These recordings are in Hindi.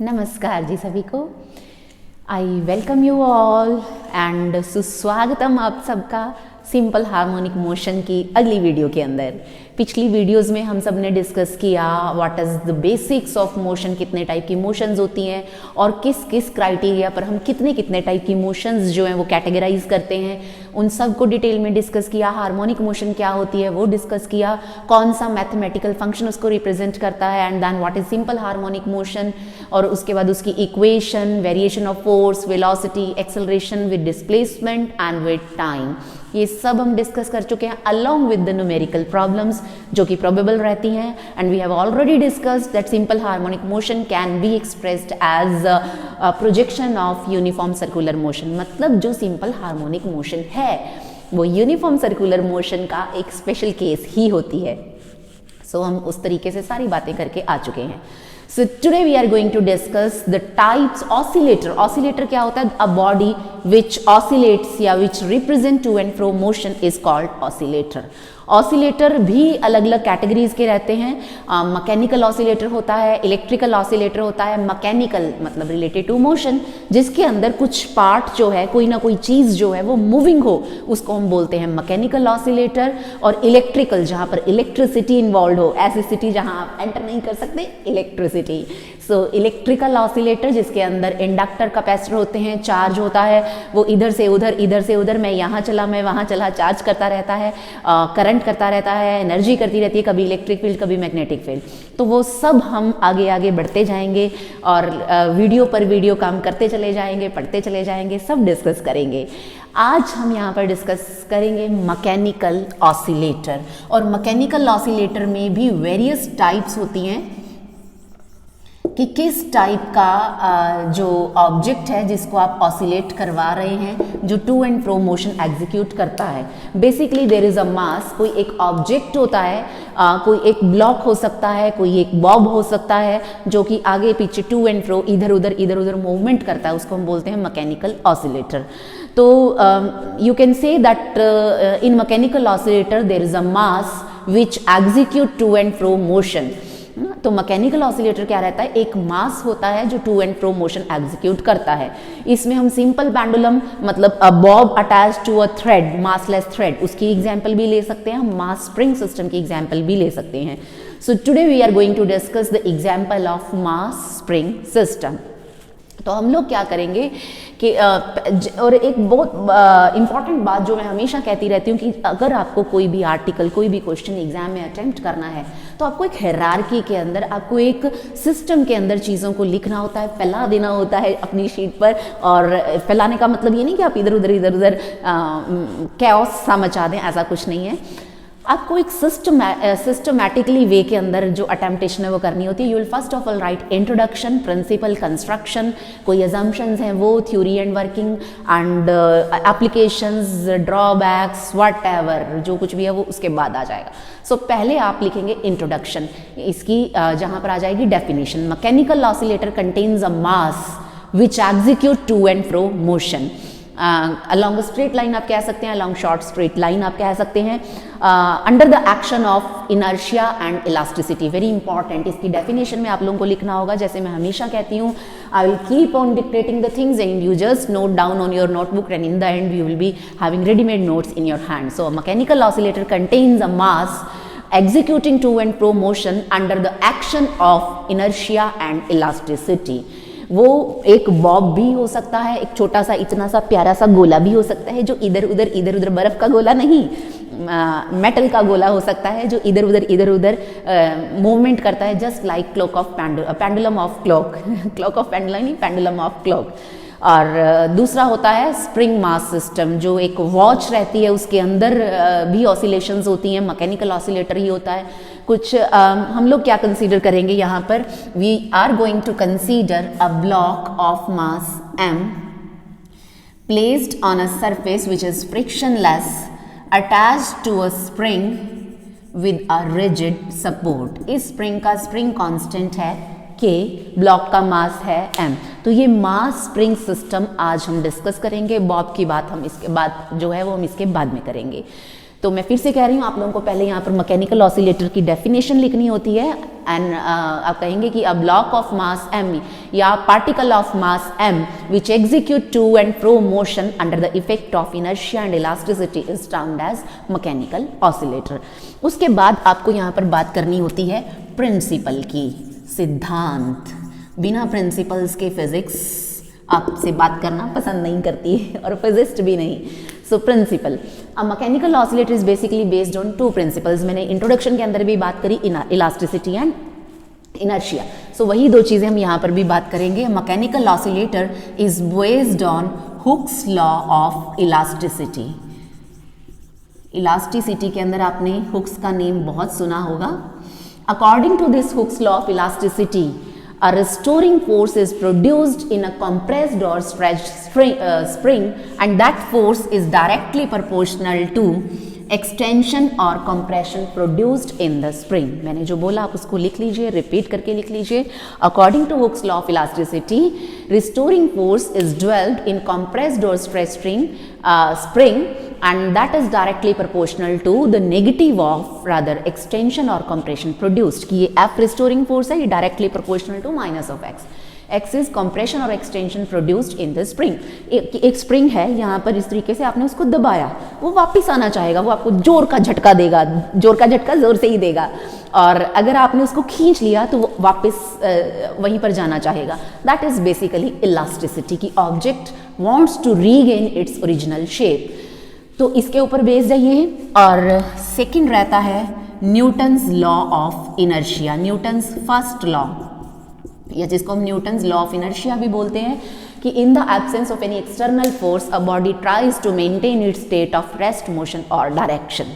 नमस्कार जी सभी को। I welcome you all and सुस्वागतम आप सबका सिंपल हार्मोनिक मोशन की अगली वीडियो के अंदर। पिछली वीडियोस में हम सब ने डिस्कस किया what is the basics of motion, कितने टाइप की मोशंस होती हैं और किस किस क्राइटेरिया पर हम कितने कितने टाइप की मोशंस जो हैं वो कैटेगराइज करते हैं, उन सब को डिटेल में डिस्कस किया। हार्मोनिक मोशन क्या होती है वो डिस्कस किया, कौन सा मैथमेटिकल फंक्शन उसको रिप्रेजेंट करता है and then what is simple harmonic motion, और उसके बाद उसकी equation, variation of force, velocity, acceleration with displacement and with time, ये सब हम डिस्कस कर चुके हैं along with the numerical problems जो कि प्रोबेबल रहती हैं। And we have already discussed that simple harmonic motion can be expressed as projection of uniform circular motion. मतलब जो सिंपल हार्मोनिक मोशन है वो यूनिफॉर्म सर्कुलर मोशन का एक स्पेशल केस ही होती है। सो हम उस तरीके से सारी बातें करके आ चुके हैं। So today we are going to discuss the types oscillator. Oscillator क्या होता है? A body which oscillates या which represent to and fro motion is called oscillator. Oscillator भी अलग अलग कैटेगरीज के रहते हैं। मैकेनिकल ऑसिलेटर होता है, इलेक्ट्रिकल ऑसिलेटर होता है। मैकेनिकल मतलब रिलेटेड टू मोशन, जिसके अंदर कुछ पार्ट जो है, कोई ना कोई चीज़ जो है वो मूविंग हो, उसको हम बोलते हैं मैकेनिकल ऑसिलेटर। और इलेक्ट्रिकल जहाँ पर इलेक्ट्रिसिटी इन्वॉल्व हो, ऐसी सिटी जहाँ आप एंटर नहीं कर सकते, इलेक्ट्रिसिटी। सो इलेक्ट्रिकल ऑसिलेटर जिसके अंदर इंडक्टर कैपेसिटर होते हैं, चार्ज होता है, वो इधर से उधर, मैं यहाँ चला मैं वहाँ चला, चार्ज करता रहता है, करंट करता रहता है, एनर्जी करती रहती है, कभी इलेक्ट्रिक फील्ड कभी मैग्नेटिक फील्ड। तो वो सब हम आगे आगे बढ़ते जाएंगे और वीडियो पर वीडियो काम करते चले जाएंगे, पढ़ते चले जाएंगे, सब डिस्कस करेंगे। आज हम यहाँ पर डिस्कस करेंगे मैकेनिकल ऑसिलेटर। और मैकेनिकल ऑसिलेटर में भी वेरियस टाइप्स होती हैं कि किस टाइप का जो ऑब्जेक्ट है जिसको आप ऑसिलेट करवा रहे हैं, जो to and fro motion execute करता है। Basically there is a mass, कोई एक ऑब्जेक्ट होता है, कोई एक ब्लॉक हो सकता है, कोई एक बॉब हो सकता है जो कि आगे पीछे टू एंड फ्रो इधर उधर मूवमेंट करता है, उसको हम बोलते हैं मैकेनिकल ऑसिलेटर। तो you can say that in mechanical oscillator there is a mass which execute to and fro motion. तो मैकेनिकल ऑसिलेटर क्या रहता है? एक मास होता है जो to and fro motion execute करता है। इसमें हम सिंपल पेंडुलम मतलब a bob attach to a thread, massless thread, उसकी एग्जांपल भी ले सकते हैं, हम मास स्प्रिंग सिस्टम की एग्जांपल भी ले सकते हैं। So today we are going to discuss the example of mass spring system. तो हम लोग क्या करेंगे कि और एक बहुत इंपॉर्टेंट बात जो मैं हमेशा कहती रहती हूँ कि अगर आपको कोई भी आर्टिकल, कोई भी क्वेश्चन एग्जाम में अटेम्प्ट करना है तो आपको एक हायरार्की के अंदर, आपको एक सिस्टम के अंदर चीज़ों को लिखना होता है, फैला देना होता है अपनी शीट पर। और फैलाने का मतलब ये नहीं कि आप इधर उधर कैओस सा मचा दें, ऐसा कुछ नहीं है। आपको एक सिस्टमैटिकली वे के अंदर जो अटेम्प्टेशन है वो करनी होती है। You will first of all write introduction, principle, construction, कोई अजम्पशंस हैं वो, theory and working and applications, drawbacks, whatever जो कुछ भी है वो उसके बाद आ जाएगा। सो पहले आप लिखेंगे इंट्रोडक्शन, इसकी जहाँ पर आ जाएगी definition. Mechanical oscillator contains a mass which execute to and fro motion. Along straight line आप कह सकते हैं, अलॉन्ग शॉर्ट स्ट्रेट लाइन आप कह सकते हैं, under the action of inertia and elasticity. Very important, इसकी डेफिनेशन में आप लोगों को लिखना होगा। जैसे मैं हमेशा कहती हूँ, I will keep on dictating the things and you just note down on your notebook and in the end you will be having readymade notes in your hand. So mechanical oscillator contains a mass executing to and fro motion under the action of inertia and elasticity। वो एक बॉब भी हो सकता है, एक छोटा सा इतना सा प्यारा सा गोला भी हो सकता है जो इधर उधर बर्फ का गोला नहीं, मेटल का गोला हो सकता है जो इधर उधर मूवमेंट करता है, just like clock of pendulum of clock clock of pendulum नहीं, पेंडुलम ऑफ क्लॉक। और दूसरा होता है स्प्रिंग मास सिस्टम, जो एक वॉच रहती है उसके अंदर भी ऑसिलेशंस होती हैं, मैकेनिकल ऑसिलेटर ही होता है। कुछ हम लोग क्या कंसीडर करेंगे यहाँ पर, we are going to consider a block of mass m placed on a surface which is frictionless attached to a spring with a rigid support। इस स्प्रिंग का स्प्रिंग कांस्टेंट है K, ब्लॉक का मास है M। तो ये मास स्प्रिंग सिस्टम आज हम डिस्कस करेंगे। बॉब की बात हम इसके बाद जो है वो हम इसके बाद में करेंगे। तो मैं फिर से कह रही हूँ, आप लोगों को पहले यहाँ पर मैकेनिकल ऑसिलेटर की डेफिनेशन लिखनी होती है एंड आप कहेंगे कि a block of mass m या particle of mass m which execute to and fro motion under the effect of inertia and elasticity is termed as mechanical oscillator. उसके बाद आपको यहाँ पर बात करनी होती है प्रिंसिपल की, सिद्धांत। बिना प्रिंसिपल्स के फिजिक्स आपसे बात करना पसंद नहीं करती और फिजिस्ट भी नहीं। So principle, a mechanical oscillator is basically based on two principles. मैंने इंट्रोडक्शन के अंदर भी बात करी, इलास्टिसिटी एंड इनर्शिया। सो वही दो चीज़ें हम यहाँ पर भी बात करेंगे। Mechanical oscillator is based on Hooke's law of elasticity. Elasticity के अंदर आपने हुक्स का नेम बहुत सुना होगा। According to this Hooke's law of elasticity, a restoring force is produced in a compressed or stretched spring and that force is directly proportional to extension or compression produced in the spring। मैंने जो बोला आप उसको लिख लीजिए, रिपीट करके लिख लीजिए। According to Hooke's law of elasticity, restoring force is developed in compressed or stretched spring and that is directly proportional to the negative of rather extension or compression produced। कि ये F restoring force है, ये directly proportional to minus of X। X is compression or extension produced in the spring। एक स्प्रिंग है यहाँ पर, इस तरीके से आपने उसको दबाया, वो वापस आना चाहेगा, वो आपको जोर का झटका देगा, जोर का झटका जोर से ही देगा। और अगर आपने उसको खींच लिया तो वो वापस वहीं पर जाना चाहेगा। दैट इज बेसिकली इलास्टिसिटी की object wants to regain its original shape. तो इसके ऊपर बेस्ड है ये। और सेकंड रहता है Newton's law of inertia, Newton's first law, या जिसको हम न्यूटन्स लॉ ऑफ इनर्शिया भी बोलते हैं, कि in the absence of any external force a body tries to maintain its state of rest, motion और डायरेक्शन।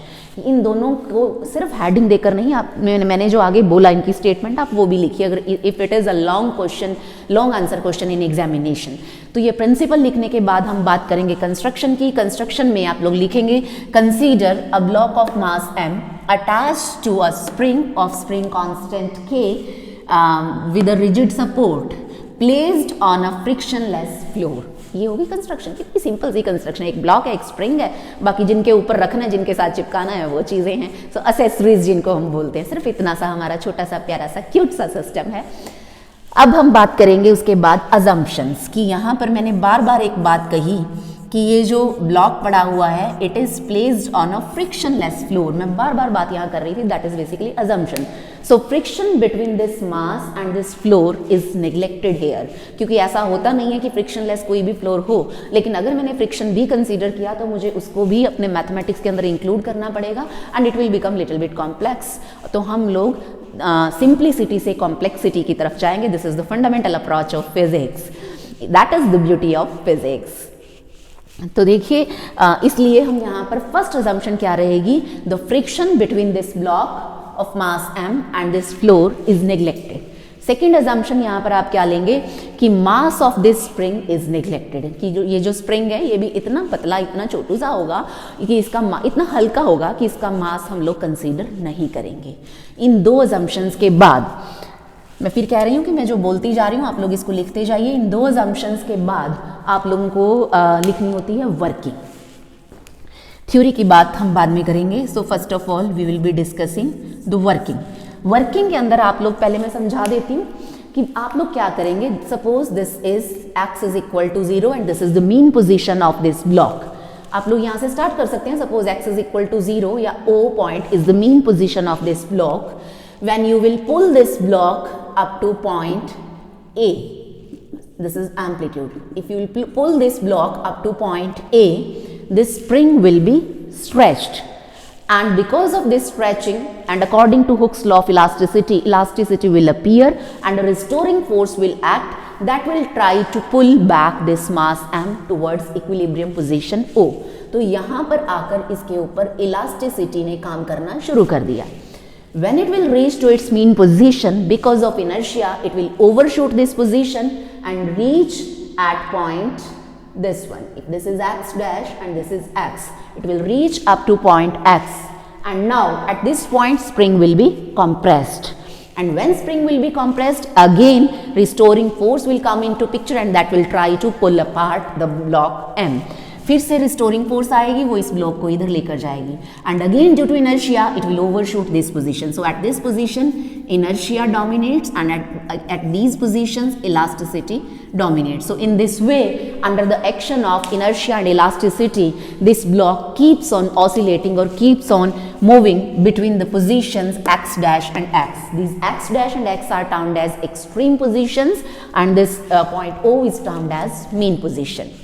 इन दोनों को सिर्फ हेडिंग देकर नहीं, आप मैंने जो आगे बोला इनकी स्टेटमेंट आप वो भी लिखिए, अगर if it is a long question, long answer question in examination. तो ये प्रिंसिपल लिखने के बाद हम बात करेंगे कंस्ट्रक्शन की। कंस्ट्रक्शन में आप लोग लिखेंगे consider a block of mass m attached to a spring of spring constant k with a rigid support placed on a frictionless floor। ये होगी कंस्ट्रक्शन। कितनी सिंपल सी कंस्ट्रक्शन है, एक ब्लॉक है, एक स्प्रिंग है, बाकी जिनके ऊपर रखना है, जिनके साथ चिपकाना है वो चीज़ें हैं। सो असेसरीज जिनको हम बोलते हैं। सिर्फ इतना सा हमारा छोटा सा प्यारा सा क्यूट सा सिस्टम है। अब हम बात करेंगे उसके बाद अजम्पशंस की। यहाँ पर मैंने बार बार एक बात कही कि ये जो ब्लॉक पड़ा हुआ है it is placed on a frictionless floor. मैं बार बार बात यहाँ कर रही थी, that is basically assumption. So friction between this mass and this floor is neglected here, क्योंकि ऐसा होता नहीं है कि फ्रिक्शनलेस कोई भी फ्लोर हो, लेकिन अगर मैंने फ्रिक्शन भी कंसीडर किया तो मुझे उसको भी अपने मैथमेटिक्स के अंदर इंक्लूड करना पड़ेगा and it will become little bit complex. तो हम लोग सिंप्लिसिटी से कॉम्प्लेक्सिटी की तरफ जाएंगे। This is the fundamental approach of physics, that is the beauty of physics. तो देखिए, इसलिए हम यहाँ पर फर्स्ट अजम्पशन क्या रहेगी, the friction between this block of mass m and this floor is neglected. Second assumption यहाँ पर आप क्या लेंगे कि mass of this spring is neglected, कि ये जो स्प्रिंग है ये भी इतना पतला, इतना छोटू सा होगा कि इसका इतना हल्का होगा कि इसका मास हम लोग कंसीडर नहीं करेंगे। इन दो अजम्पशंस के बाद, मैं फिर कह रही हूँ कि मैं जो बोलती जा रही हूँ आप लोग इसको लिखते जाइए। इन दो अजम्पशंस के बाद आप लोगों को लिखनी होती है वर्किंग। थ्योरी की बात हम बाद में करेंगे। So first of all we will be discussing the working. Working के अंदर आप लोग, पहले मैं समझा देती हूँ कि आप लोग क्या करेंगे। Suppose this is x is equal to 0 and this is the mean position of this block. आप लोग यहाँ से स्टार्ट कर सकते हैं। Suppose x is equal to 0 या O point is the mean position of this block. When you will pull this block up to point A, this is amplitude. If you will pull this block up to point A, this spring will be stretched. And because of this stretching, and according to Hooke's law of elasticity, elasticity will appear and a restoring force will act that will try to pull back this mass m towards equilibrium position O. तो यहाँ पर आकर इसके ऊपर elasticity ने काम करना शुरू कर दिया। When it will reach to its mean position, because of inertia, it will overshoot this position and reach at point this one. If this is x dash and this is x, it will reach up to point x. And now at this point spring will be compressed. And when spring will be compressed, again restoring force will come into picture and that will try to pull apart the block M. फिर से रिस्टोरिंग फोर्स आएगी, वो इस ब्लॉक को इधर लेकर जाएगी and again due to inertia it will overshoot this position. So at this position inertia dominates and at these positions elasticity dominates. So in this way, under the action of inertia and elasticity, this block keeps on oscillating or keeps on moving between the positions x dash and x. These x dash and x are termed as extreme positions and this point O is termed as mean position.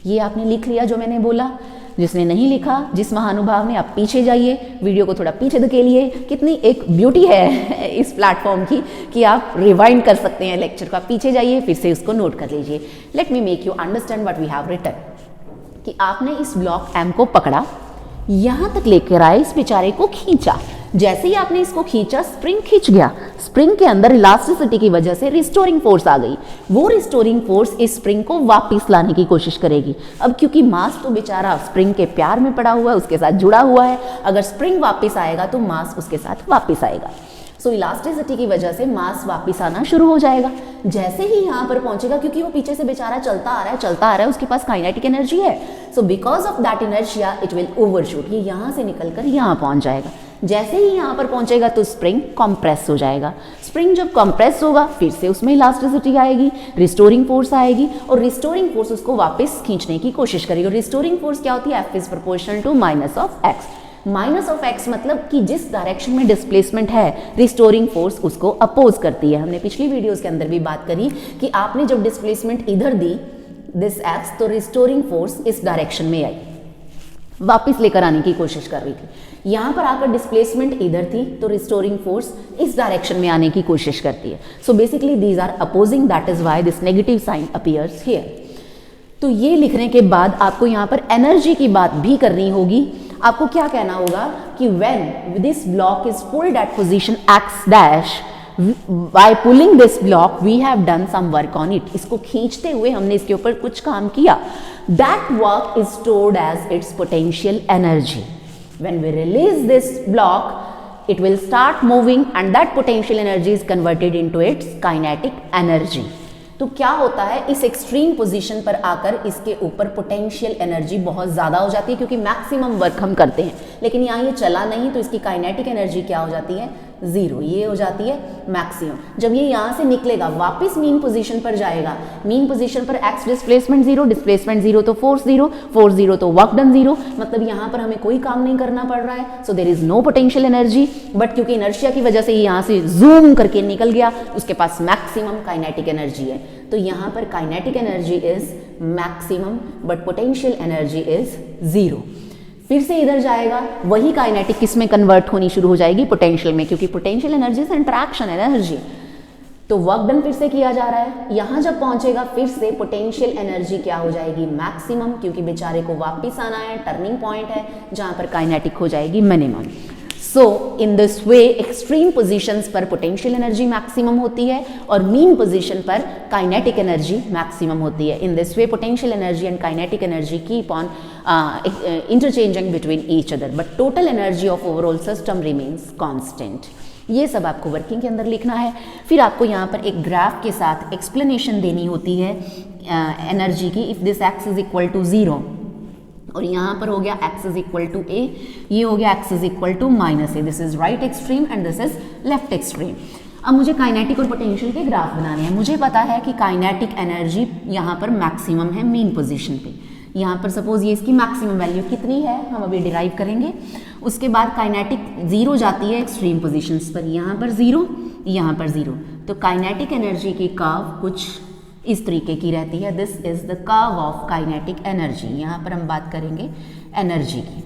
ये आपने लिख लिया जो मैंने बोला. जिसने नहीं लिखा, जिस महानुभाव ने, आप पीछे जाइए, वीडियो को थोड़ा पीछे धकेलिए. कितनी एक ब्यूटी है इस प्लेटफॉर्म की कि आप रिवाइंड कर सकते हैं लेक्चर को. आप पीछे जाइए, फिर से उसको नोट कर लीजिए. Let me make you understand what we have written. कि आपने इस ब्लॉक एम को पकड़ा, यहाँ तक लेकर आए, इस बेचारे को खींचा. जैसे ही आपने इसको खींचा, स्प्रिंग खींच गया. स्प्रिंग के अंदर इलास्टिसिटी की वजह से रिस्टोरिंग फोर्स आ गई. वो रिस्टोरिंग फोर्स इस स्प्रिंग को वापस लाने की कोशिश करेगी. अब क्योंकि मास तो बेचारा स्प्रिंग के प्यार में पड़ा हुआ है, उसके साथ जुड़ा हुआ है. अगर स्प्रिंग वापस आएगा तो मास उसके साथ वापस आएगा. सो इलास्टिसिटी की वजह से मास वापस आना शुरू हो जाएगा. जैसे ही यहाँ पर पहुंचेगा, क्योंकि वो पीछे से बेचारा चलता आ रहा है, उसके पास काइनेटिक एनर्जी है. So because of that inertia it will overshoot. ये यहाँ से निकलकर यहाँ पहुंच जाएगा. जैसे ही यहाँ पर पहुंचेगा तो स्प्रिंग कंप्रेस हो जाएगा. स्प्रिंग जब कंप्रेस होगा, फिर से उसमें इलास्टिसिटी आएगी, रिस्टोरिंग फोर्स आएगी और रिस्टोरिंग फोर्स उसको वापस खींचने की कोशिश करेगी. और रिस्टोरिंग फोर्स क्या होती है? F is proportional to minus of x. Minus of x मतलब कि जिस डायरेक्शन में डिस्प्लेसमेंट है, रिस्टोरिंग फोर्स उसको अपोज करती है. हमने पिछली वीडियोस के अंदर भी बात करी कि आपने जब डिस्प्लेसमेंट इधर दी दिस एक्स, तो रिस्टोरिंग फोर्स इस डायरेक्शन में आई, वापस लेकर आने की कोशिश कर रही थी. यहाँ पर आकर डिस्प्लेसमेंट इधर थी, तो रिस्टोरिंग फोर्स इस डायरेक्शन में आने की कोशिश करती है. So basically these are opposing, that is why this negative sign appears here. तो ये लिखने के बाद आपको यहाँ पर एनर्जी की बात भी करनी होगी. आपको क्या कहना होगा कि when this block is pulled at position x dash, by pulling this block we have done some work on it. इसको खींचते हुए हमने इसके ऊपर कुछ काम किया. That work is stored as its potential energy. When we release this block, it will start moving and that potential energy is converted into its kinetic energy. तो क्या होता है, इस एक्सट्रीम पोजीशन पर आकर इसके ऊपर पोटेंशियल एनर्जी बहुत ज़्यादा हो जाती है, क्योंकि मैक्सिमम वर्क हम करते हैं. लेकिन यहाँ ये चला नहीं, तो इसकी काइनेटिक एनर्जी क्या हो जाती है? जीरो. ये हो जाती है मैक्सिमम. जब ये यहाँ से निकलेगा, वापस मीन पोजीशन पर जाएगा. मीन पोजीशन पर एक्स डिस्प्लेसमेंट जीरो तो फोर्स जीरो तो वर्क डन जीरो. मतलब यहाँ पर हमें कोई काम नहीं करना पड़ रहा है. So there is no potential energy, but क्योंकि इनर्शिया की वजह से ये यहाँ से जूम करके निकल गया, उसके पास मैक्सिमम काइनेटिक एनर्जी है. तो यहाँ पर kinetic energy is maximum but potential energy is zero. फिर से इधर जाएगा, वही काइनेटिक किस में कन्वर्ट होनी शुरू हो जाएगी? पोटेंशियल में, क्योंकि पोटेंशियल एनर्जी से इंटरैक्शन एनर्जी. तो वर्क डन फिर से किया जा रहा है. यहाँ जब पहुंचेगा, फिर से पोटेंशियल एनर्जी क्या हो जाएगी? मैक्सिमम, क्योंकि बेचारे को वापस आना है. टर्निंग पॉइंट है जहाँ पर काइनेटिक हो जाएगी minimum. So in this way extreme positions पर पोटेंशियल एनर्जी मैक्सिमम होती है और मीन पोजीशन पर काइनेटिक एनर्जी मैक्सिमम होती है. In this way potential energy and kinetic energy keep on interchanging between each other, but total energy of overall system remains constant. ये सब आपको वर्किंग के अंदर लिखना है. फिर आपको यहाँ पर एक ग्राफ के साथ एक्सप्लेनेशन देनी होती है एनर्जी की. If this x is equal to zero और यहाँ पर हो गया x is equal to a, ये हो गया x is equal to minus a. This is right extreme and this is left extreme. अब मुझे काइनेटिक और पोटेंशियल के ग्राफ बनाने हैं. मुझे पता है कि काइनेटिक एनर्जी यहाँ पर मैक्सिमम है मीन पोजीशन पे. यहाँ पर सपोज ये इसकी मैक्सिमम वैल्यू कितनी है हम अभी डिराइव करेंगे. उसके बाद काइनेटिक जीरो जाती है एक्सट्रीम पोजीशंस पर. यहाँ पर जीरो, यहाँ पर जीरो. तो काइनेटिक एनर्जी की कर्व कुछ इस तरीके की रहती है. This is the curve of kinetic energy. यहाँ पर हम बात करेंगे एनर्जी की.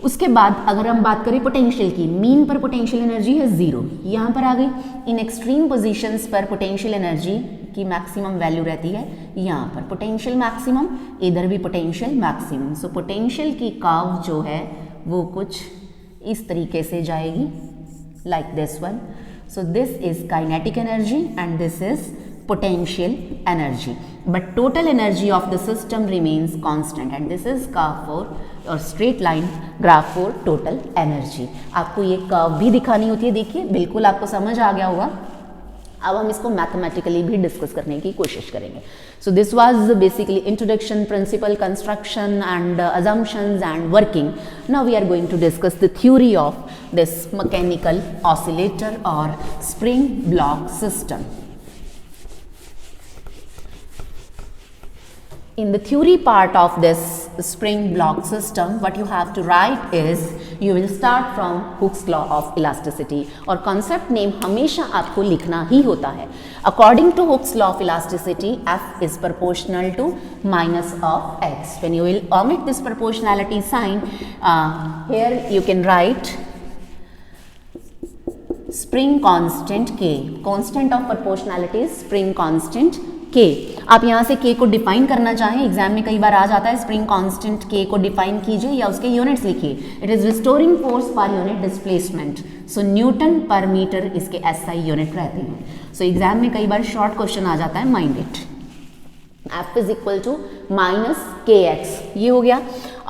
उसके बाद अगर हम बात करें पोटेंशियल की, मीन पर पोटेंशियल एनर्जी है जीरो, यहाँ पर आ गई. इन एक्सट्रीम पोजीशंस पर पोटेंशियल एनर्जी की मैक्सिमम वैल्यू रहती है यहाँ पर. पोटेंशियल मैक्सिमम, इधर भी पोटेंशियल मैक्सिमम. सो पोटेंशियल की कर्व जो है वो कुछ इस तरीके से जाएगी, like this one. So this is kinetic energy and this is potential energy, but total energy of the system remains constant, and this is curve for और straight line graph for total energy. आपको ये कर्व भी दिखानी होती है, देखिए बिल्कुल आपको समझ आ गया होगा। अब हम इसको मैथमेटिकली भी डिस्कस करने की कोशिश करेंगे। So this was basically introduction, principle, construction and assumptions and working. Now we are going to discuss the theory of this mechanical oscillator और spring block system. In the theory part of this spring block system, what you have to write is, you will start from Hooke's law of elasticity, और concept name हमेशा आपको लिखना ही होता है। According to Hooke's law of elasticity, F is proportional to minus of x. When you will omit this proportionality sign, here you can write spring constant K. Constant of proportionality is spring constant K। आप यहाँ से K को डिफाइन करना चाहें, एग्जाम में कई बार आ जाता है स्प्रिंग कांस्टेंट K को डिफाइन कीजिए या उसके यूनिट्स लिखिए। It is restoring force per unit displacement, so Newton पर मीटर इसके SI यूनिट रहते हैं। सो एग्जाम में कई बार शॉर्ट क्वेश्चन आ जाता है, mind it. F is equal to minus KX, ये हो गया।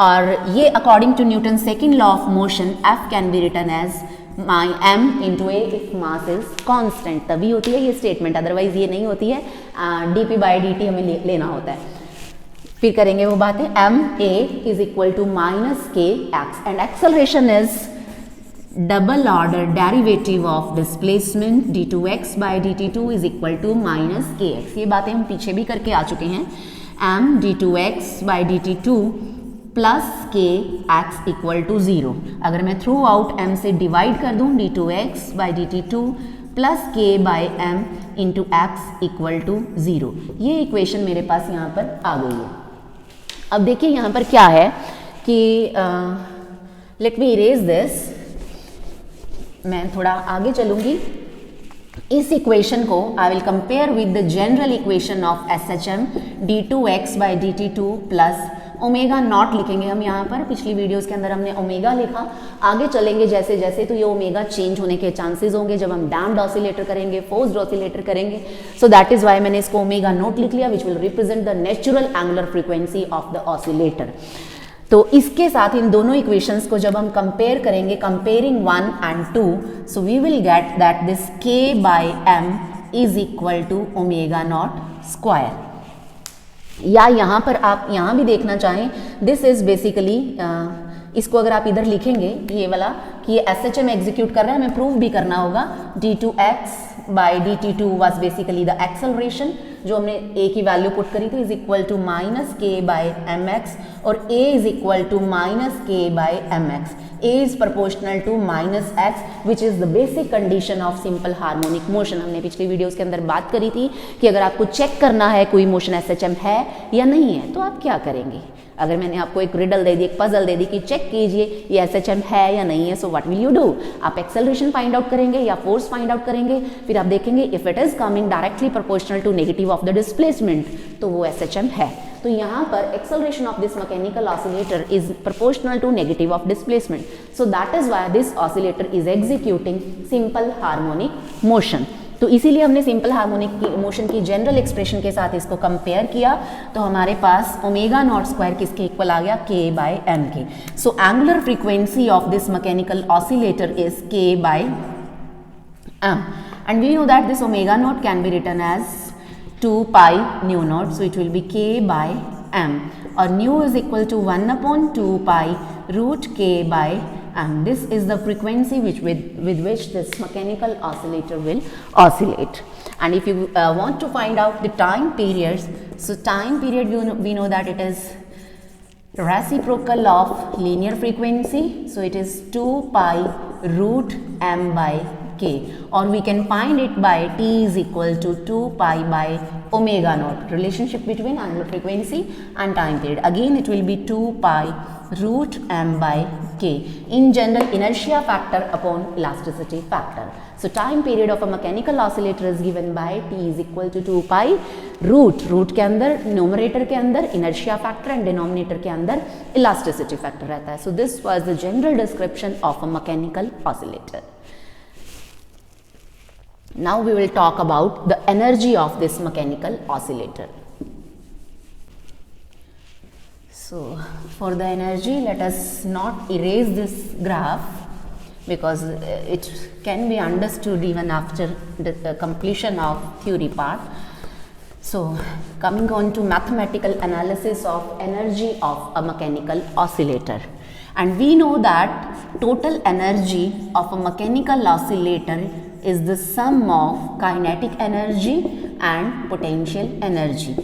और ये according to Newton second law of motion, F can be written as m into a if mass is constant, तभी होती है ये स्टेटमेंट, अदरवाइज ये नहीं होती है। dp/dt हमें लेना होता है, फिर करेंगे वो बातें। ma is equal to minus kx and acceleration is double order derivative of displacement d2x by dt2 is equal to minus kx। ये बातें हम पीछे भी करके आ चुके हैं। m d2x by dt2 plus k x equal to 0। अगर मैं थ्रू आउट m से डिवाइड कर दूं, d2x by dt2 plus k by m into x equal to 0, ये इक्वेशन मेरे पास यहाँ पर आ गई है। अब देखिए यहाँ पर क्या है कि लेट मी इरेज दिस, मैं थोड़ा आगे चलूँगी। इस इक्वेशन को I will compare with the general equation of SHM d2x by dt2 plus omega naught लिखेंगे हम यहाँ पर। पिछली वीडियोस के अंदर हमने ओमेगा लिखा, आगे चलेंगे जैसे जैसे तो ये ओमेगा चेंज होने के चांसेस होंगे जब हम डैम्प्ड ऑसिलेटर करेंगे, फोर्स्ड ऑसिलेटर करेंगे। सो दैट इज व्हाई मैंने इसको ओमेगा नॉट लिख लिया, which will represent the natural angular frequency of the oscillator. तो इसके साथ इन दोनों इक्वेशंस को जब हम कंपेयर करेंगे, comparing 1 and 2, so we will get that this k by m is equal to omega naught square. या यहाँ पर आप यहाँ भी देखना चाहें, दिस इज बेसिकली, इसको अगर आप इधर लिखेंगे ये वाला कि ये SHM एग्जीक्यूट कर रहा है, हमें प्रूव भी करना होगा। d2x by dt2 was basically the acceleration जो हमने a की वैल्यू पुट करी थी, is equal to minus k by mx, और a is equal to minus k by mx। a is proportional to minus x, which is the basic condition of simple harmonic motion. हमने पिछली वीडियोस के अंदर बात करी थी कि अगर आपको चेक करना है कोई मोशन SHM है या नहीं है तो आप क्या करेंगे। अगर मैंने आपको एक रिडल दे दी, एक पजल दे दी कि चेक कीजिए ये SHM है या नहीं है, so what will you do, आप एक्सेलरेशन फाइंड आउट करेंगे या फोर्स फाइंड आउट करेंगे, फिर आप देखेंगे if it is coming directly proportional to negative of the displacement तो वो SHM है। तो यहाँ पर acceleration of this mechanical oscillator is proportional to negative of displacement, so that is why this oscillator is executing simple harmonic motion. तो इसीलिए हमने सिंपल हार्मोनिक मोशन की जनरल एक्सप्रेशन के साथ इसको कंपेयर किया, तो हमारे पास ओमेगा नॉट स्क्वायर किसके इक्वल आ गया, k बाई m के। So angular frequency of this mechanical oscillator is k by m, and we know that this omega naught can be written as 2 pi nu naught, so it will be k by m, और nu is equal to 1 upon 2 pi root k by m. This is the frequency with which this mechanical oscillator will oscillate. And if you want to find out the time periods, so time period we know that it is reciprocal of linear frequency, so it is 2 pi root m by k, or we can find it by t is equal to 2 pi by omega naught, relationship between angular frequency and time period. Again it will be 2 pi root m by k, in general inertia factor upon elasticity factor. So time period of a mechanical oscillator is given by t is equal to 2 pi root के अंदर numerator के अंदर inertia factor and denominator के अंदर elasticity factor रहता है. So this was the general description of a mechanical oscillator. Now we will talk about the energy of this mechanical oscillator. So for the energy, let us not erase this graph because it can be understood even after the completion of theory part. So coming on to mathematical analysis of energy of a mechanical oscillator, and we know that total energy of a mechanical oscillator is the sum of kinetic energy and potential energy.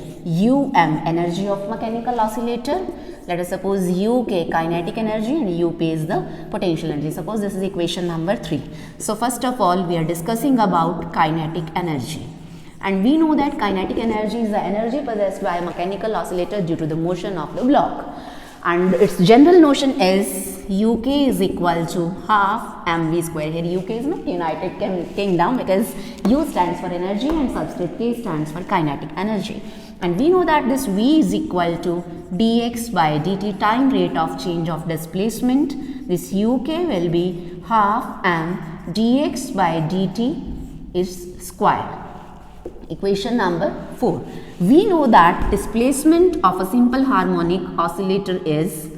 Energy of mechanical oscillator, let us suppose UK kinetic energy and UP is the potential energy. Suppose this is equation number 3. So first of all we are discussing about kinetic energy, and we know that kinetic energy is the energy possessed by a mechanical oscillator due to the motion of the block, and its general notion is UK is equal to half mv square. Here UK is not United Kingdom because U stands for energy and subscript K stands for kinetic energy. And we know that this V is equal to dx by dt, time rate of change of displacement. This UK will be half m dx by dt is square. Equation number 4. We know that displacement of a simple harmonic oscillator is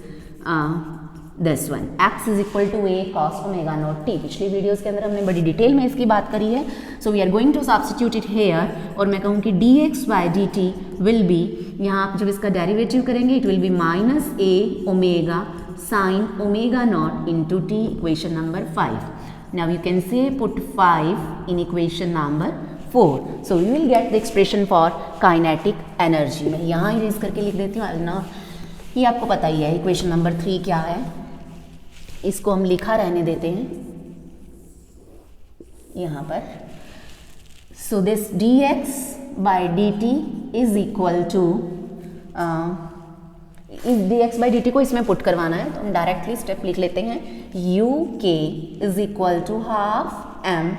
this one, x is equal to a cos omega naught t. पिछली वीडियोस के अंदर हमने बड़ी डिटेल में इसकी बात करी है. So we are going to substitute it here, और मैं कहूँ कि dx by dt will be, यहाँ आप जब इसका डेरिवेटिव करेंगे it will be minus a omega sine omega naught into t. Equation number 5. Now you can say put 5 in equation number 4. So we will get the expression for kinetic energy. मैं यहाँ इरेज करके लिख देती हूँ ना, ये आपको पता ही है. इक्वेशन नंबर 3 क्या है, इसको हम लिखा रहने देते हैं यहाँ पर. So this dx by dt is equal to, इस dx बाई dt को इसमें पुट करवाना है तो हम डायरेक्टली स्टेप लिख लेते हैं. uk is equal to half m,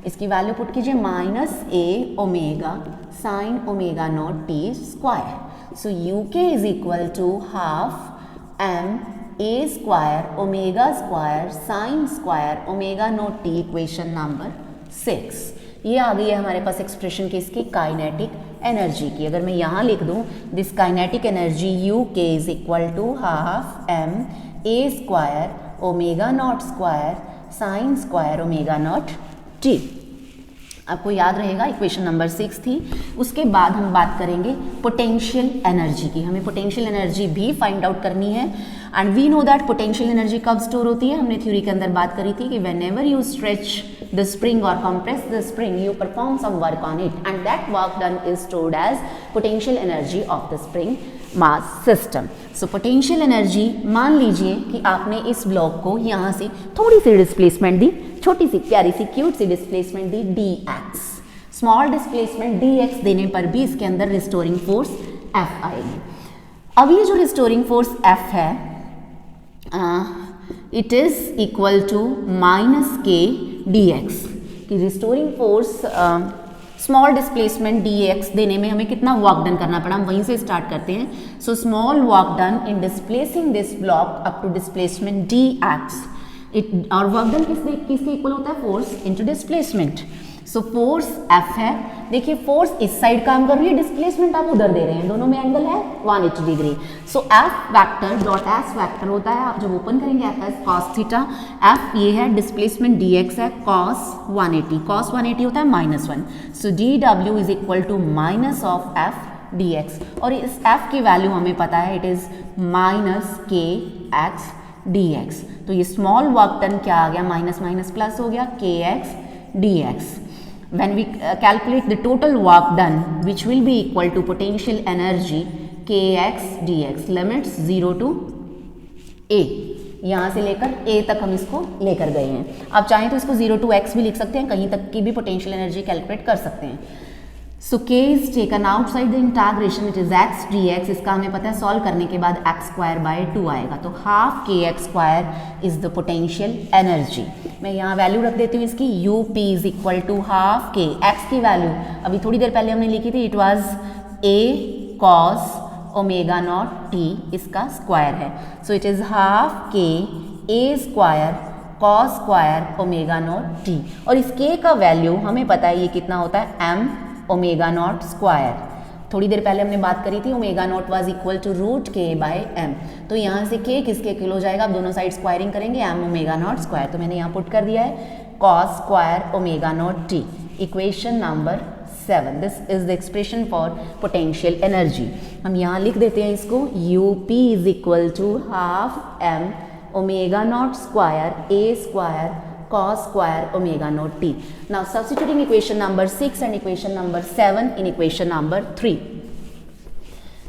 इसकी वैल्यू पुट कीजिए minus a omega sine omega naught t square. So uk is equal to half m a square omega square sine square omega naught t. Equation number 6. ये आ गई है हमारे पास एक्सप्रेशन किसकी, काइनेटिक एनर्जी की. अगर मैं यहाँ लिख दूँ this kinetic energy UK is equal to half m a square omega naught square sine square omega naught T. आपको याद रहेगा इक्वेशन नंबर 6 थी. उसके बाद हम बात करेंगे पोटेंशियल एनर्जी की. हमें पोटेंशियल एनर्जी भी फाइंड आउट करनी है, and we know that potential energy कब स्टोर होती है. हमने थ्योरी के अंदर बात करी थी कि whenever you stretch the spring और compress the spring you perform some work on it and that work done is stored as potential energy of the spring mass system. So potential energy, मान लीजिए कि आपने इस ब्लॉक को यहाँ से थोड़ी सी डिस्प्लेसमेंट दी, छोटी सी प्यारी सी क्यूट सी डिस्प्लेसमेंट दी dx. स्मॉल डिस्प्लेसमेंट dx देने पर भी इसके अंदर रिस्टोरिंग फोर्स F आएगी. अब ये जो रिस्टोरिंग फोर्स F है it is equal to minus k dx. कि restoring force small displacement dx देने में हमें कितना वर्क डन करना पड़ा, हम वहीं से स्टार्ट करते हैं. So small work done in displacing this block up to displacement dx. और वर्क डन किसके इक्वल होता है, force into displacement. So force F है. देखिए फोर्स इस साइड काम कर रही है, डिस्प्लेसमेंट आप उधर दे रहे हैं, दोनों में एंगल है 180 डिग्री. सो F vector dot S vector होता है, आप जब ओपन करेंगे F S cos theta. F ये है, डिस्प्लेसमेंट dx है, कॉस 180 होता है -1. So dw is equal to minus of F dx, और इस F की वैल्यू हमें पता है इट इज माइनस के एक्स dx. तो ये स्मॉल वर्क डन क्या आ गया, माइनस माइनस प्लस हो गया kx dx. When we calculate the total work done which will be equal to potential energy kx dx, limits 0 to a. यहाँ से लेकर a तक हम इसको लेकर गए हैं. आप चाहें तो इसको 0 to x भी लिख सकते हैं, कहीं तक की भी पोटेंशियल एनर्जी कैलकुलेट कर सकते हैं. So k is taken outside the integration, it is x dx. इसका हमें पता है सॉल्व करने के बाद x स्क्वायर बाय 2 आएगा, तो half k x square is the potential energy. मैं यहाँ वैल्यू रख देती हूँ इसकी, UP is equal to half k x की वैल्यू अभी थोड़ी देर पहले हमने लिखी थी, it was a cos omega naught t, इसका स्क्वायर है. सो it is half k a square cos square omega naught t. और इस k का वैल्यू हमें पता है ये कितना होता है, m ओमेगा नॉट स्क्वायर। थोड़ी देर पहले हमने बात करी थी omega naught was equal to root k by m। तो यहाँ से k किसके किलो जाएगा, आप दोनों साइड स्क्वायरिंग करेंगे, m ओमेगा नॉट स्क्वायर। तो मैंने यहाँ पुट कर दिया है cos square omega naught t, equation number 7। This is the expression for potential energy. हम यहाँ लिख देते हैं इसको, UP is equal to half m omega naught square a square cos square omega naught t. Now substituting equation number 6 and equation number 7 in equation number 3.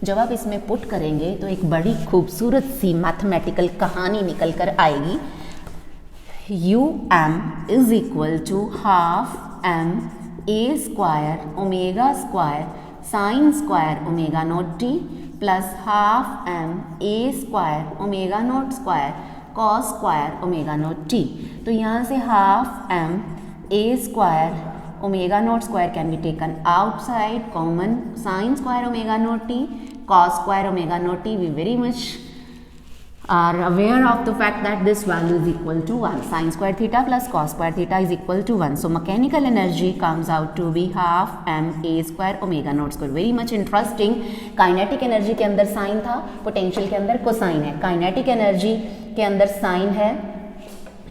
जब आप इसमें पुट करेंगे तो एक बड़ी खूबसूरत सी मैथमेटिकल कहानी निकल कर आएगी। um is equal to half m a square omega square sin square omega naught t plus half m a square omega naught square cos square omega naught t। तो यहाँ से half m a square omega naught square can be taken outside, common sin square omega naught t, cos square omega naught t। We very much are aware of the fact that this value is equal to 1. Sin square theta plus cos square theta is equal to 1. So mechanical energy comes out to be half m a square omega naught square. Very much interesting. Kinetic energy के अंदर साइन था, पोटेंशियल के अंदर कोसाइन है। काइनेटिक एनर्जी के अंदर साइन है,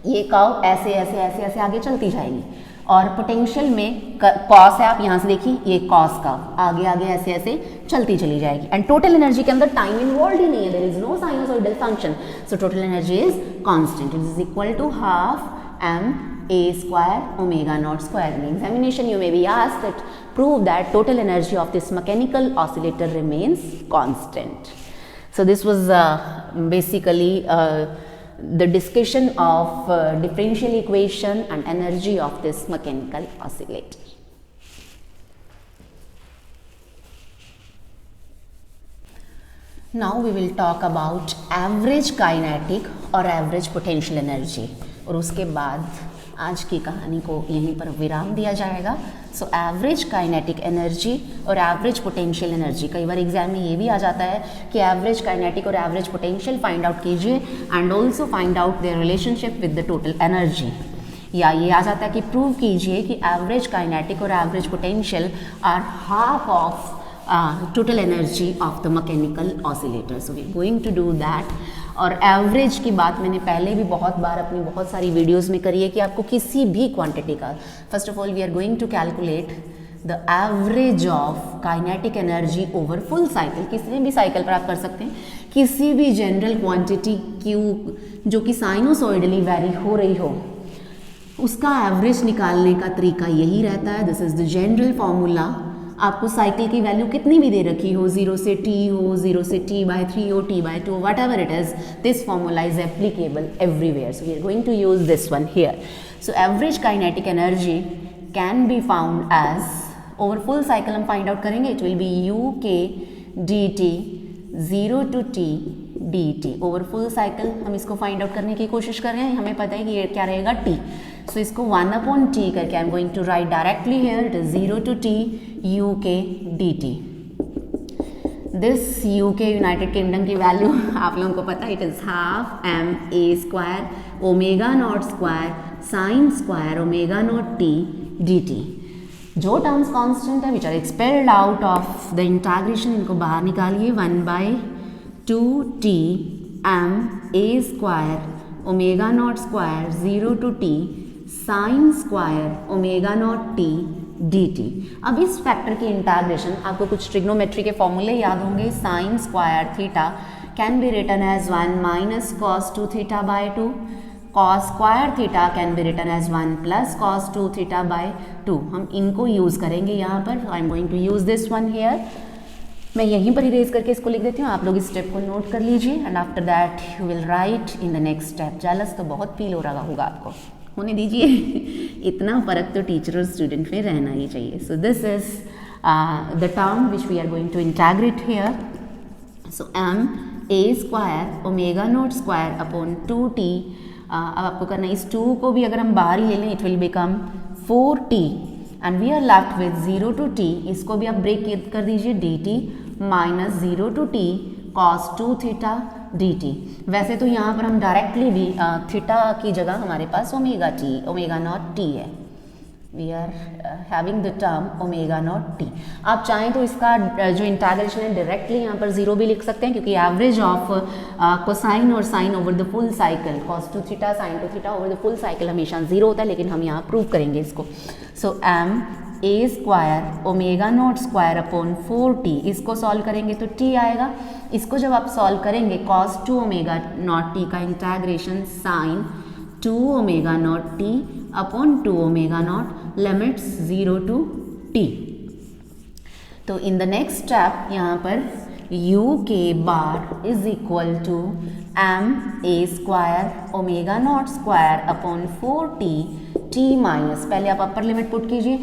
ये कर्व ऐसे ऐसे ऐसे ऐसे आगे चलती जाएगी, और पोटेंशियल में कॉस है, आप यहाँ से देखिए ये कॉस का आगे आगे ऐसे ऐसे चलती चली जाएगी। एंड टोटल एनर्जी के अंदर टाइम इन्वॉल्व ही नहीं है, there is no sinusoidal function, so total energy is constant. It is equal to half m a square omega naught square. In the examination you may be asked that prove that total energy of this mechanical oscillator remains constant. So this was basically the discussion of differential equation and energy of this mechanical oscillator. Now we will talk about average kinetic और average potential energy, और उसके बाद आज की कहानी को यहीं पर विराम दिया जाएगा। सो एवरेज काइनेटिक एनर्जी और एवरेज पोटेंशियल एनर्जी, कई बार एग्जाम में ये भी आ जाता है कि एवरेज काइनेटिक और एवरेज पोटेंशियल फाइंड आउट कीजिए and also find out there relationship with the total energy, या ये आ जाता है कि प्रूव कीजिए कि एवरेज काइनेटिक और average potential are half of total energy of the mechanical oscillator. So we are going to do that. और एवरेज की बात मैंने पहले भी बहुत बार अपनी बहुत सारी वीडियोस में करी है कि आपको किसी भी क्वांटिटी का, first of all we are going to calculate the average of kinetic energy over full cycle. किसी भी साइकिल पर आप कर सकते हैं, किसी भी जनरल क्वांटिटी क्यू जो कि साइनोसॉइडली वेरी हो रही हो, उसका एवरेज निकालने का तरीका यही रहता है। This is the general formula. आपको साइकिल की वैल्यू कितनी भी दे रखी हो, 0 से t हो, 0 से t/3 हो, t/2, whatever it is, this formula is applicable everywhere. So we are going to use this one here. So average kinetic energy can be found as, over full cycle हम फाइंड आउट करेंगे, it will be UK dt 0 to t dt। Over full cycle हम इसको फाइंड आउट करने की कोशिश कर रहे हैं, हमें पता है कि ये क्या रहेगा t, सो इसको 1/t करके I am going to write directly here, it is 0 to t UK dt। This UK United Kingdom की वैल्यू आप लोगों को पता है, it is half m a square omega naught square sine square omega naught t dt। जो टर्म्स कांस्टेंट है which are expelled out of the integration, इनको बाहर निकालिए, 1/2t m a square omega naught square 0 to t sine square omega naught t dt। अब इस फैक्टर की इंटीग्रेशन, आपको कुछ ट्रिग्नोमेट्री के फॉर्मूले याद होंगे, sine square theta can be written as 1 minus cos 2 theta by 2, cos square theta can be written as 1 plus cos 2 theta by 2। हम इनको यूज़ करेंगे यहाँ पर, I am going to use this one here. मैं यहीं पर इरेज करके इसको लिख देती हूँ, आप लोग इस स्टेप को नोट कर लीजिए and after that you will write in the next step. Jealous तो बहुत फील हो रहा होगा आपको, होने दीजिए इतना फ़र्क तो टीचर और स्टूडेंट में रहना ही चाहिए। So this is the term which we are going to integrate here. So m a square omega naught square upon 2t। अब आपको करना है, इस 2 को भी अगर हम बाहर ही ले लें, it will become 4t and we are left with 0 to t। इसको भी आप ब्रेक कर दीजिए, dt minus 0 to t cos 2 theta dt। वैसे तो यहाँ पर हम डायरेक्टली भी थीटा की जगह हमारे पास ओमेगा नॉट टी है, we are having the term omega naught t. आप चाहें तो इसका जो इंटीग्रेशन है डायरेक्टली यहाँ पर जीरो भी लिख सकते हैं, क्योंकि एवरेज ऑफ कोसाइन और sine over the full cycle cos two theta sine two theta over the full cycle हमेशा जीरो होता है, लेकिन हम यहाँ प्रूव करेंगे इसको। So m a square omega naught square upon 4t, इसको सॉल्व करेंगे तो t आएगा। इसको जब आप सॉल्व करेंगे cos two omega naught t का integration sine 2 omega naught t upon 2 omega naught limits 0 to t। तो इन द नेक्स्ट स्टेप यहाँ पर u के बार is equal to m a square omega naught square upon 4t t minus, पहले आप अपर लिमिट पुट कीजिए,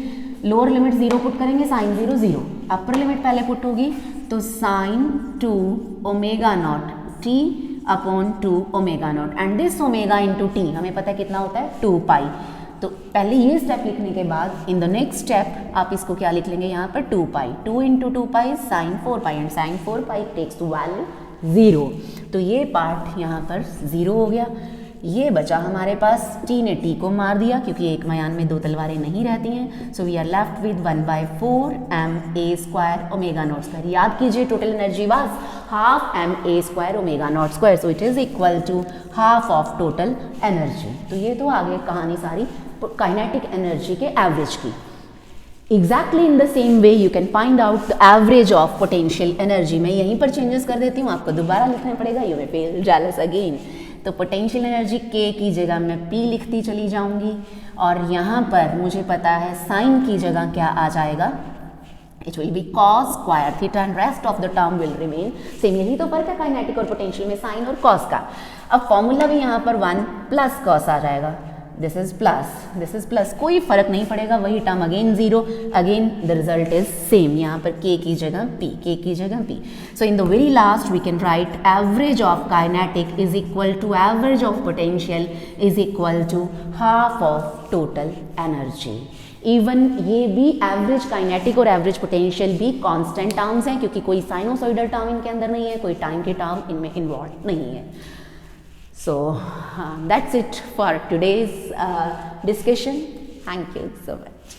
लोअर लिमिट 0 पुट करेंगे साइन 0 0, अपर लिमिट पहले पुट होगी तो sine 2 omega naught t upon 2 omega naught, and this omega into t हमें पता है कितना होता है 2 पाई। तो पहले ये स्टेप लिखने के बाद इन द नेक्स्ट स्टेप आप इसको क्या लिख लेंगे यहाँ पर 2 pi, 2 into 2 pi sine 4 pi, and sine 4 pi takes to value 0। तो ये पार्ट यहाँ पर 0 हो गया। ये बचा हमारे पास, t ने t को मार दिया क्योंकि एक मयान में दो तलवारें नहीं रहती हैं। So we are left with 1/4 m a square omega naught square. याद कीजिए total energy was half m a square omega naught square, so it is equal to half of total energy. तो ये तो आगे कहानी सारी काइनेटिक एनर्जी के एवरेज की। Exactly in the same way you can find out the average of potential energy। मैं यहीं पर चेंजेस कर देती हूँ, आपको दोबारा लिखना पड़ेगा, you may feel jealous again। तो पोटेंशियल एनर्जी k की जगह मैं p लिखती चली जाऊंगी, और यहाँ पर मुझे पता है साइन की जगह क्या आ जाएगा, it will B cos square theta and rest of the term will remain same. यही तो फर्क है काइनेटिक और पोटेंशियल में, साइन और cos का। अब फॉर्मूला भी यहाँ पर 1 प्लस cos आ जाएगा, दिस इज प्लस, कोई फर्क नहीं पड़ेगा, वही term again 0, again the result is same. यहाँ पर k की जगह p। So in the very last we can write average of kinetic is equal to average of potential is equal to half of total energy. Even ये भी एवरेज काइनेटिक और एवरेज पोटेंशियल भी कांस्टेंट टर्म्स हैं, क्योंकि कोई साइनोसॉइडल टर्म इनके अंदर नहीं है, कोई टाइम के टर्म इनमें इन्वॉल्व नहीं है। So that's it for today's discussion. Thank you so much.